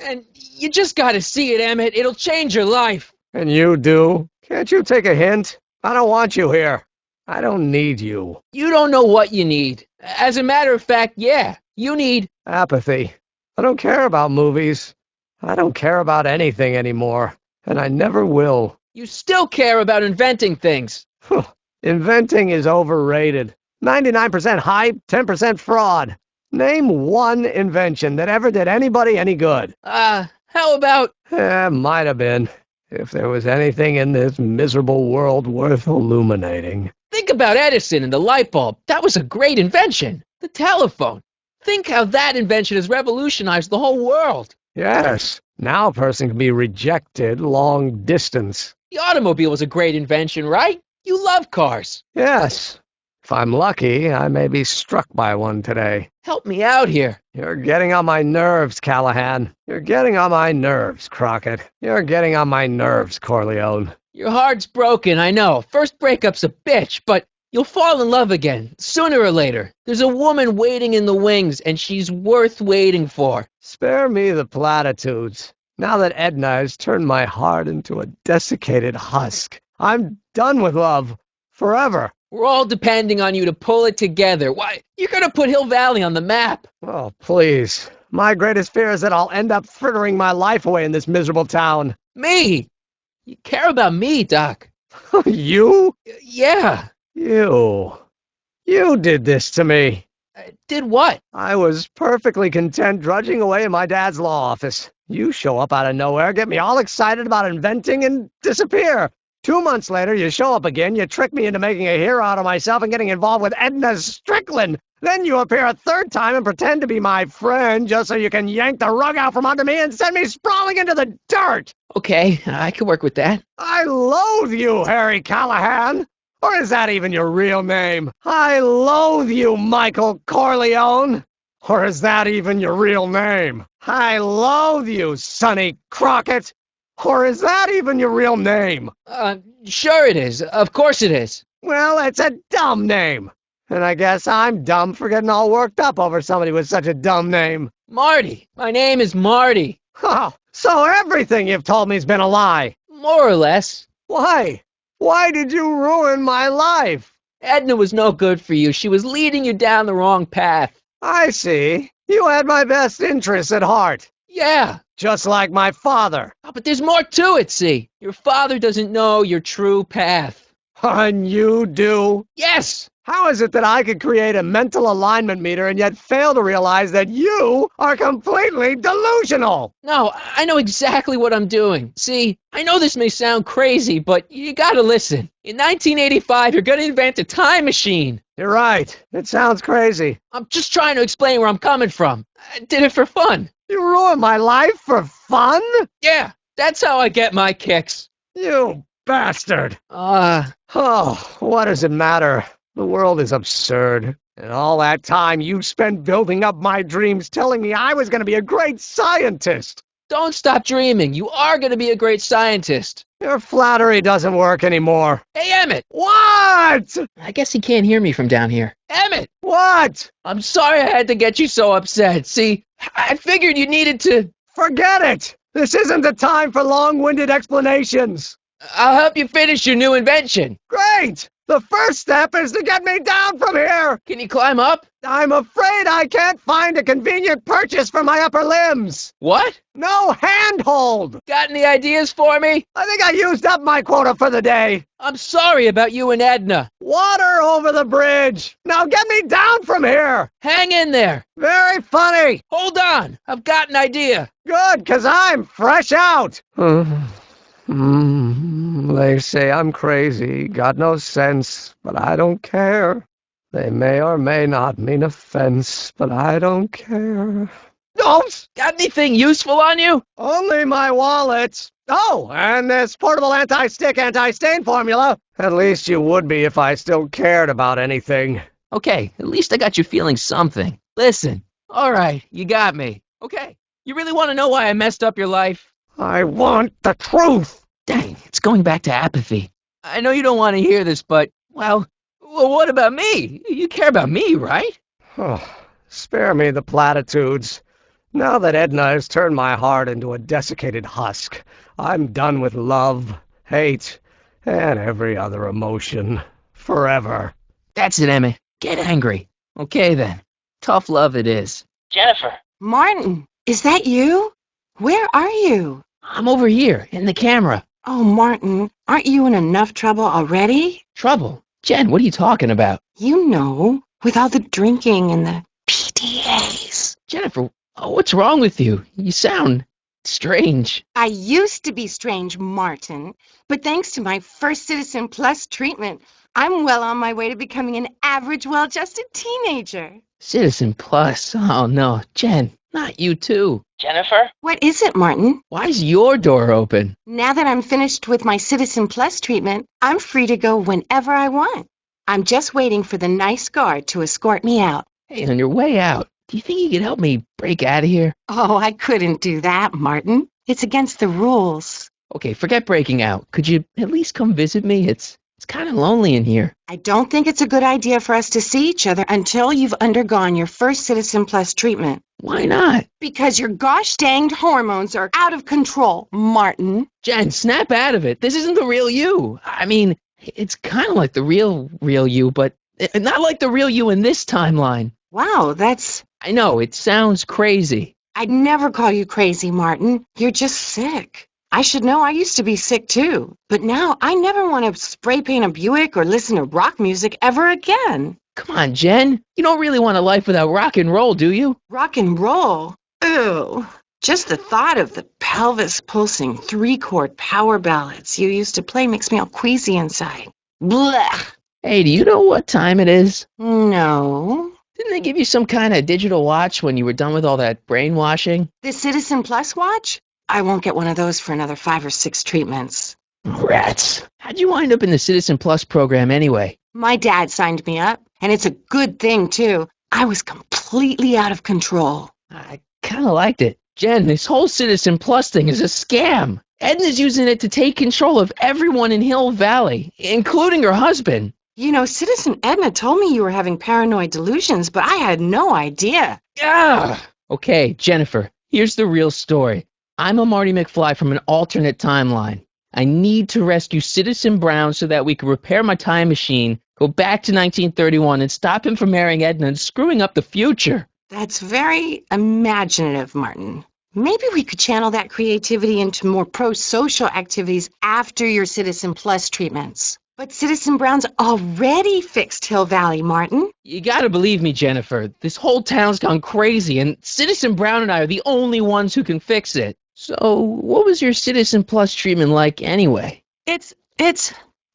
And you just gotta see it, Emmett. It'll change your life. And you do? Can't you take a hint? I don't want you here. I don't need you. You don't know what you need. As a matter of fact, yeah, you need Apathy. I don't care about movies. I don't care about anything anymore. And I never will. You still care about inventing things. Inventing is overrated. 99% hype, 10% fraud. Name one invention that ever did anybody any good. How about... Might have been. If there was anything in this miserable world worth illuminating. Think about Edison and the light bulb. That was a great invention. The telephone. Think how that invention has revolutionized the whole world. Yes. Now a person can be rejected long distance. The automobile was a great invention, right? You love cars. Yes. If I'm lucky, I may be struck by one today. Help me out here. You're getting on my nerves, Callahan. You're getting on my nerves, Crockett. You're getting on my nerves, Corleone. Your heart's broken, I know. First breakup's a bitch, but you'll fall in love again, sooner or later. There's a woman waiting in the wings, and she's worth waiting for. Spare me the platitudes. Now that Edna has turned my heart into a desiccated husk, I'm done with love. Forever. We're all depending on you to pull it together. Why, you're gonna put Hill Valley on the map. Oh, please. My greatest fear is that I'll end up frittering my life away in this miserable town. Me? You care about me, Doc. You? Yeah. You did this to me. Did what? I was perfectly content drudging away in my dad's law office. You show up out of nowhere, get me all excited about inventing, and disappear. 2 months later, you show up again, you trick me into making a hero out of myself and getting involved with Edna Strickland. Then you appear a third time and pretend to be my friend just so you can yank the rug out from under me and send me sprawling into the dirt. Okay, I can work with that. I loathe you, Harry Callahan. Or is that even your real name? I loathe you, Michael Corleone. Or is that even your real name? I loathe you, Sonny Crockett. Or is that even your real name? Sure it is. Of course it is. Well, it's a dumb name. And I guess I'm dumb for getting all worked up over somebody with such a dumb name. Marty. My name is Marty. Oh, so everything you've told me's been a lie. More or less. Why? Why did you ruin my life? Edna was no good for you. She was leading you down the wrong path. I see. You had my best interests at heart. Yeah. Just like my father. Oh, but there's more to it, see. Your father doesn't know your true path. And you do? Yes. How is it that I could create a mental alignment meter and yet fail to realize that you are completely delusional? No, I know exactly what I'm doing. See, I know this may sound crazy, but you gotta listen. In 1985, you're gonna invent a time machine. You're right. It sounds crazy. I'm just trying to explain where I'm coming from. I did it for fun. You ruined my life for fun? Yeah, that's how I get my kicks. You bastard. Oh, What does it matter? The world is absurd. And all that time you spent building up my dreams, telling me I was going to be a great scientist. don't stop dreaming. You are gonna be a great scientist. Your flattery doesn't work anymore. Hey, Emmett! What? I guess he can't hear me from down here. Emmett! What? I'm sorry I had to get you so upset. See, I figured you needed to... Forget it! This isn't the time for long-winded explanations. I'll help you finish your new invention. Great! The first step is to get me down from here! Can you climb up? I'm afraid I can't find a convenient purchase for my upper limbs. What? No handhold! Got any ideas for me? I think I used up my quota for the day. I'm sorry about you and Edna. Water over the bridge! Now get me down from here! Hang in there. Very funny! Hold on. I've got an idea. Good, 'cause I'm fresh out! They say I'm crazy, got no sense, but I don't care. They may or may not mean offense, but I don't care. Don't! Got anything useful on you? Only my wallet. Oh, and this portable anti-stick, anti-stain formula. At least you would be if I still cared about anything. Okay, at least I got you feeling something. Listen. All right, you got me. Okay, you really want to know why I messed up your life? I want the truth. Dang, it's going back to apathy. I know you don't want to hear this, but, well, what about me? You care about me, right? Oh, spare me the platitudes. Now that Edna has turned my heart into a desiccated husk, I'm done with love, hate, and every other emotion. Forever. That's it, Emmett. Get angry. Okay, then. Tough love it is. Jennifer. Martin, is that you? Where are you? I'm over here, in the camera. Oh, Martin, aren't you in enough trouble already? Trouble? Jen, what are you talking about? You know, with all the drinking and the PDAs. Jennifer, what's wrong with you? You sound strange. I used to be strange, Martin, but thanks to my first Citizen Plus treatment, I'm well on my way to becoming an average, well-adjusted teenager. Citizen Plus? Oh, no. Jen, not you too. Jennifer? What is it, Martin? Why's your door open? Now that I'm finished with my Citizen Plus treatment, I'm free to go whenever I want. I'm just waiting for the nice guard to escort me out. Hey, on your way out, do you think you could help me break out of here? Oh, I couldn't do that, Martin. It's against the rules. Okay, forget breaking out. Could you at least come visit me? It's kind of lonely in here. I don't think it's a good idea for us to see each other until you've undergone your first Citizen Plus treatment. Why not? Because your gosh danged hormones are out of control, Martin. Jen, snap out of it. This isn't the real you. I mean, it's kind of like the real you, but not like the real you in this timeline. Wow, I know, it sounds crazy. I'd never call you crazy, Martin. You're just sick. I should know. I used to be sick too. But now I never want to spray paint a Buick or listen to rock music ever again. Come on, Jen. You don't really want a life without rock and roll, do you? Rock and roll? Ew. Just the thought of the pelvis pulsing 3-chord power ballads you used to play makes me all queasy inside. Blech. Hey, do you know what time it is? No. Didn't they give you some kind of digital watch when you were done with all that brainwashing? The Citizen Plus watch? I won't get one of those for another 5 or 6 treatments. Rats. How'd you wind up in the Citizen Plus program anyway? My dad signed me up, and it's a good thing, too. I was completely out of control. I kind of liked it. Jen, this whole Citizen Plus thing is a scam. Edna's using it to take control of everyone in Hill Valley, including her husband. You know, Citizen Edna told me you were having paranoid delusions, but I had no idea. Ah! Okay, Jennifer, here's the real story. I'm a Marty McFly from an alternate timeline. I need to rescue Citizen Brown so that we can repair my time machine, go back to 1931, and stop him from marrying Edna and screwing up the future. That's very imaginative, Martin. Maybe we could channel that creativity into more pro-social activities after your Citizen Plus treatments. But Citizen Brown's already fixed Hill Valley, Martin. You gotta believe me, Jennifer. This whole town's gone crazy, and Citizen Brown and I are the only ones who can fix it. So, what was your Citizen Plus treatment like anyway?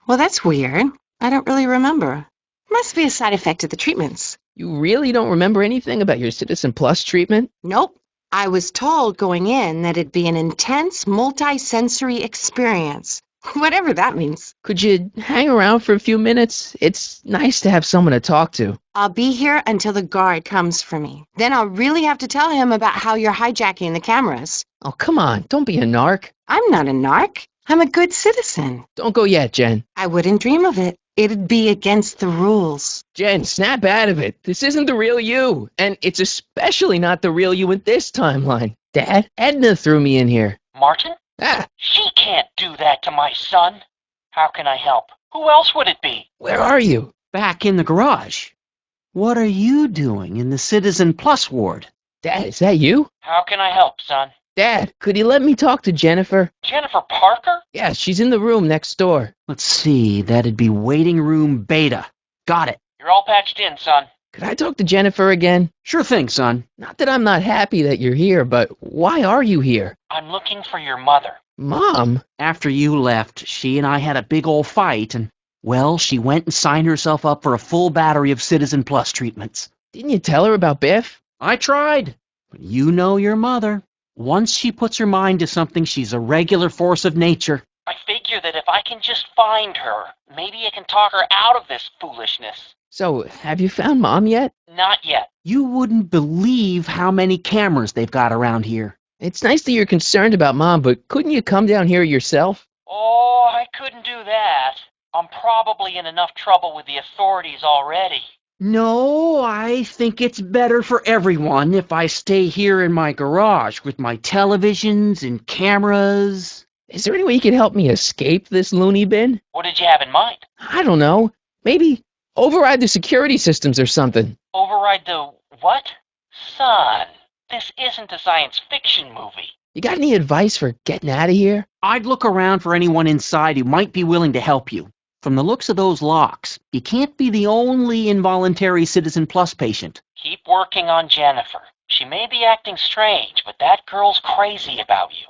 Well, that's weird. I don't really remember. Must be a side effect of the treatments. You really don't remember anything about your Citizen Plus treatment? Nope. I was told going in that it'd be an intense multi-sensory experience. Whatever that means. Could you hang around for a few minutes? It's nice to have someone to talk to. I'll be here until the guard comes for me. Then I'll really have to tell him about how you're hijacking the cameras. Oh, come on. Don't be a narc. I'm not a narc. I'm a good citizen. Don't go yet, Jen. I wouldn't dream of it. It'd be against the rules. Jen, snap out of it. This isn't the real you. And it's especially not the real you in this timeline. Dad, Edna threw me in here. Martin? Ah, She can't do that to my son. How can I help? Who else would it be? where are you? Back in the garage. What are you doing in the Citizen Plus ward? Dad, is that you? How can I help, son? Dad, could you let me talk to Jennifer? Jennifer Parker? Yeah, she's in the room next door. Let's see, that'd be waiting room beta. Got it. You're all patched in, son. Could I talk to Jennifer again? Sure thing, son. Not that I'm not happy that you're here, but why are you here? I'm looking for your mother. Mom? After you left, she and I had a big old fight, and, well, she went and signed herself up for a full battery of Citizen Plus treatments. Didn't you tell her about Biff? I tried, but you know your mother. Once she puts her mind to something, she's a regular force of nature. I figure that if I can just find her, maybe I can talk her out of this foolishness. So, have you found Mom yet? Not yet. You wouldn't believe how many cameras they've got around here. It's nice that you're concerned about Mom, but couldn't you come down here yourself? Oh, I couldn't do that. I'm probably in enough trouble with the authorities already. No, I think it's better for everyone if I stay here in my garage with my televisions and cameras. Is there any way you can help me escape this loony bin? What did you have in mind? I don't know. Maybe override the security systems or something. Override the what? Son, this isn't a science fiction movie. You got any advice for getting out of here? I'd look around for anyone inside who might be willing to help you. From the looks of those locks, you can't be the only involuntary Citizen Plus patient. Keep working on Jennifer. She may be acting strange, but that girl's crazy about you.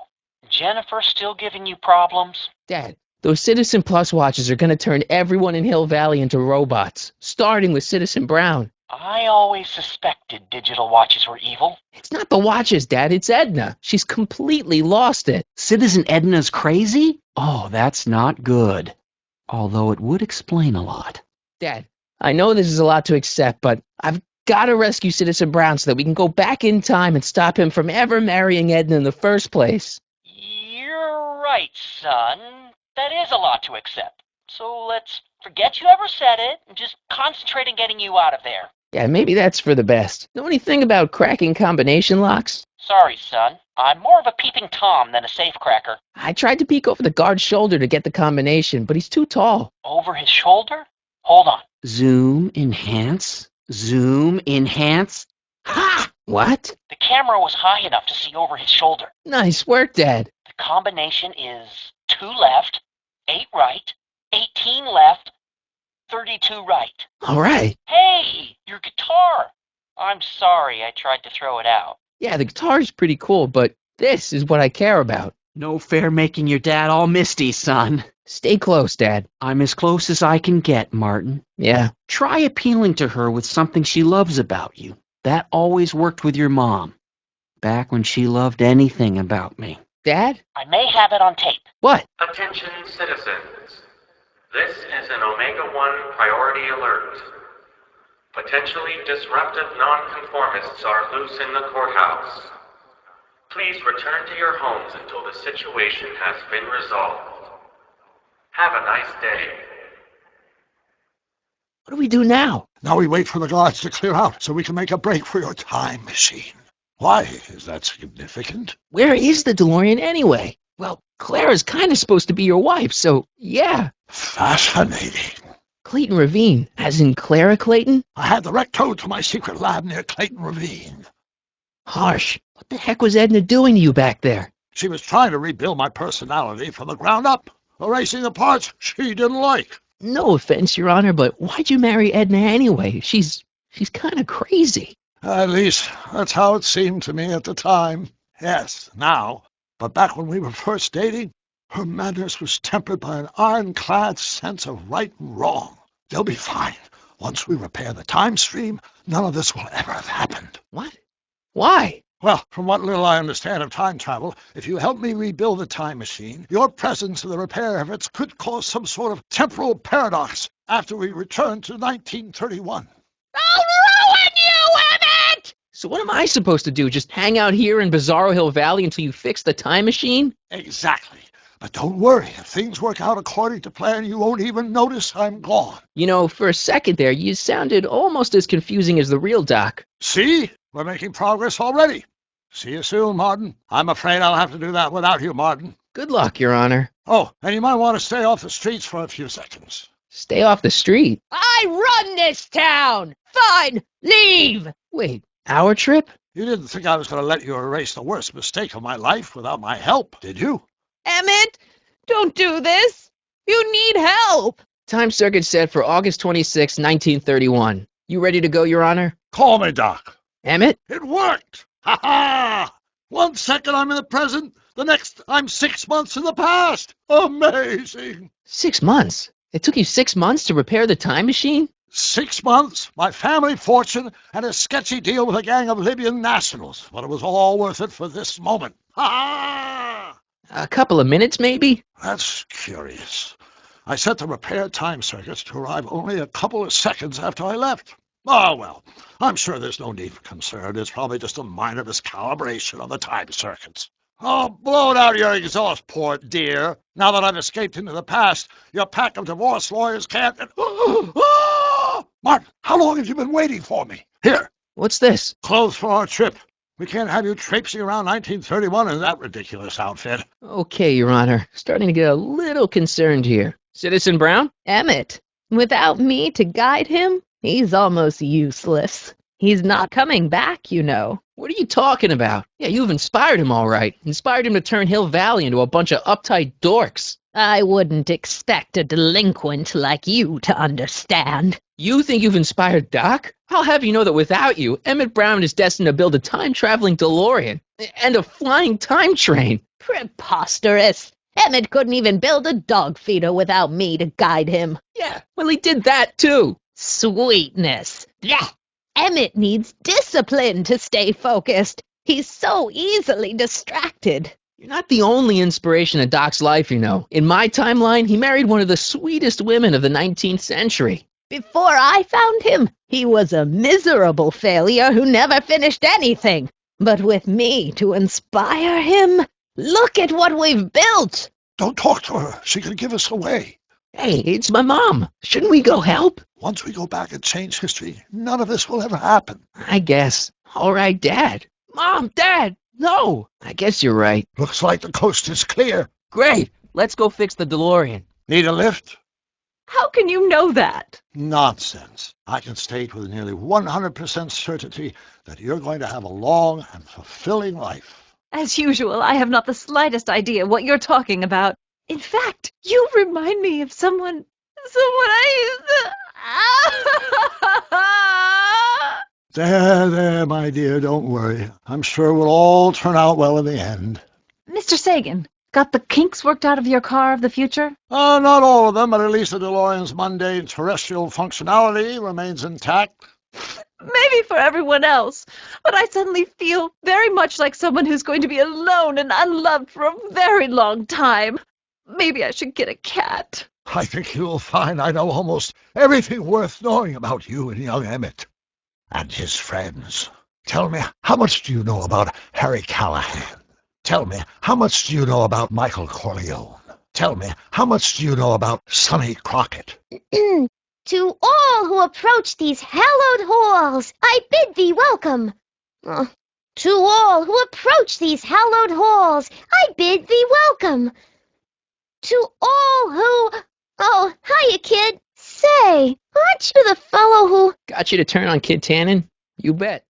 Jennifer still giving you problems? Dad, those Citizen Plus watches are going to turn everyone in Hill Valley into robots, starting with Citizen Brown. I always suspected digital watches were evil. It's not the watches, Dad. It's Edna. She's completely lost it. Citizen Edna's crazy? Oh, that's not good. Although it would explain a lot. Dad, I know this is a lot to accept, but I've got to rescue Citizen Brown so that we can go back in time and stop him from ever marrying Edna in the first place. You're right, son. That is a lot to accept. So let's forget you ever said it and just concentrate on getting you out of there. Yeah, maybe that's for the best. Know anything about cracking combination locks? Sorry, son. I'm more of a peeping Tom than a safecracker. I tried to peek over the guard's shoulder to get the combination, but he's too tall. Over his shoulder? Hold on. Zoom, enhance, zoom, enhance. Ha! What? The camera was high enough to see over his shoulder. Nice work, Dad. The combination is 2 left, 8 right, 18 left, 32 right. All right. Hey, your guitar! I'm sorry I tried to throw it out. Yeah, the guitar's pretty cool, but this is what I care about. No fair making your dad all misty, son. Stay close, Dad. I'm as close as I can get, Martin. Yeah. Try appealing to her with something she loves about you. That always worked with your mom. Back when she loved anything about me. Dad? I may have it on tape. What? Attention citizens. This is an Omega-1 priority alert. Potentially disruptive nonconformists are loose in the courthouse. Please return to your homes until the situation has been resolved. Have a nice day. What do we do now? Now we wait for the guards to clear out so we can make a break for your time machine. Why is that significant? Where is the DeLorean anyway? Well, Clara's kind of supposed to be your wife, so yeah. Fascinating. Clayton Ravine, as in Clara Clayton? I had the rec code to my secret lab near Clayton Ravine. Harsh. What the heck was Edna doing to you back there? She was trying to rebuild my personality from the ground up, erasing the parts she didn't like. No offense, Your Honor, but why'd you marry Edna anyway? She's kind of crazy. At least, that's how it seemed to me at the time. Yes, now. But back when we were first dating, her madness was tempered by an ironclad sense of right and wrong. They'll be fine. Once we repair the time stream, none of this will ever have happened. What? Why? Well, from what little I understand of time travel, if you help me rebuild the time machine, your presence in the repair efforts could cause some sort of temporal paradox after we return to 1931. I'll ruin you, Emmett! So what am I supposed to do? Just hang out here in Bizarro Hill Valley until you fix the time machine? Exactly. But don't worry, if things work out according to plan, you won't even notice I'm gone. You know, for a second there, you sounded almost as confusing as the real Doc. See? We're making progress already. See you soon, Martin. I'm afraid I'll have to do that without you, Martin. Good luck, Your Honor. Oh, and you might want to stay off the streets for a few seconds. Stay off the street. I run this town! Fine, leave! Wait, our trip? You didn't think I was going to let you erase the worst mistake of my life without my help, did you? Emmett, don't do this. You need help. Time circuit set for August 26, 1931. You ready to go, Your Honor? Call me, Doc. Emmett? It worked! Ha-ha! 1 second I'm in the present, the next I'm 6 months in the past. Amazing! 6 months? It took you 6 months to repair the time machine? 6 months, my family fortune, and a sketchy deal with a gang of Libyan nationals. But it was all worth it for this moment. Ha-ha! A couple of minutes, maybe? That's curious. I set the repair time circuits to arrive only a couple of seconds after I left. Oh, well, I'm sure there's no need for concern. It's probably just a minor miscalibration on the time circuits. Oh, blow it out your exhaust port, dear. Now that I've escaped into the past, your pack of divorce lawyers can't... Martin, how long have you been waiting for me? Here, What's this? clothes for our trip. We can't have you traipsing around 1931 in that ridiculous outfit. Okay, Your Honor. Starting to get a little concerned here. Citizen Brown? Emmett, without me to guide him, he's almost useless. He's not coming back, you know. What are you talking about? Yeah, you've inspired him all right. Inspired him to turn Hill Valley into a bunch of uptight dorks. I wouldn't expect a delinquent like you to understand. You think you've inspired Doc? I'll have you know that without you, Emmett Brown is destined to build a time-traveling DeLorean and a flying time train. Preposterous. Emmett couldn't even build a dog feeder without me to guide him. Yeah, well, he did that too. Sweetness. Yeah. Emmett needs discipline to stay focused. He's so easily distracted. You're not the only inspiration in Doc's life, you know. In my timeline, he married one of the sweetest women of the 19th century. Before I found him, he was a miserable failure who never finished anything. But with me to inspire him, look at what we've built. Don't talk to her. She could give us away. Hey, it's my mom. Shouldn't we go help? Once we go back and change history, none of this will ever happen. I guess. All right, Dad. Mom, Dad, no. I guess you're right. Looks like the coast is clear. Great. Let's go fix the DeLorean. Need a lift? How can you know that? Nonsense. I can state with nearly 100% certainty that you're going to have a long and fulfilling life. As usual, I have not the slightest idea what you're talking about. In fact, you remind me of someone I used to... There, my dear, don't worry. I'm sure we'll all turn out well in the end. Mr. Sagan, got the kinks worked out of your car of the future? Not all of them, but at least the DeLorean's mundane terrestrial functionality remains intact. Maybe for everyone else, but I suddenly feel very much like someone who's going to be alone and unloved for a very long time. Maybe I should get a cat. I think you'll find I know almost everything worth knowing about you and young Emmett. And his friends. Tell me, how much do you know about Harry Callahan? Tell me, how much do you know about Michael Corleone? Tell me, how much do you know about Sonny Crockett? To all who approach these hallowed halls, I bid thee welcome. To all who approach these hallowed halls, I bid thee welcome. To all who... Oh, hiya, kid. Say, aren't you the fellow who... Got you to turn on Kid Tannen? You bet.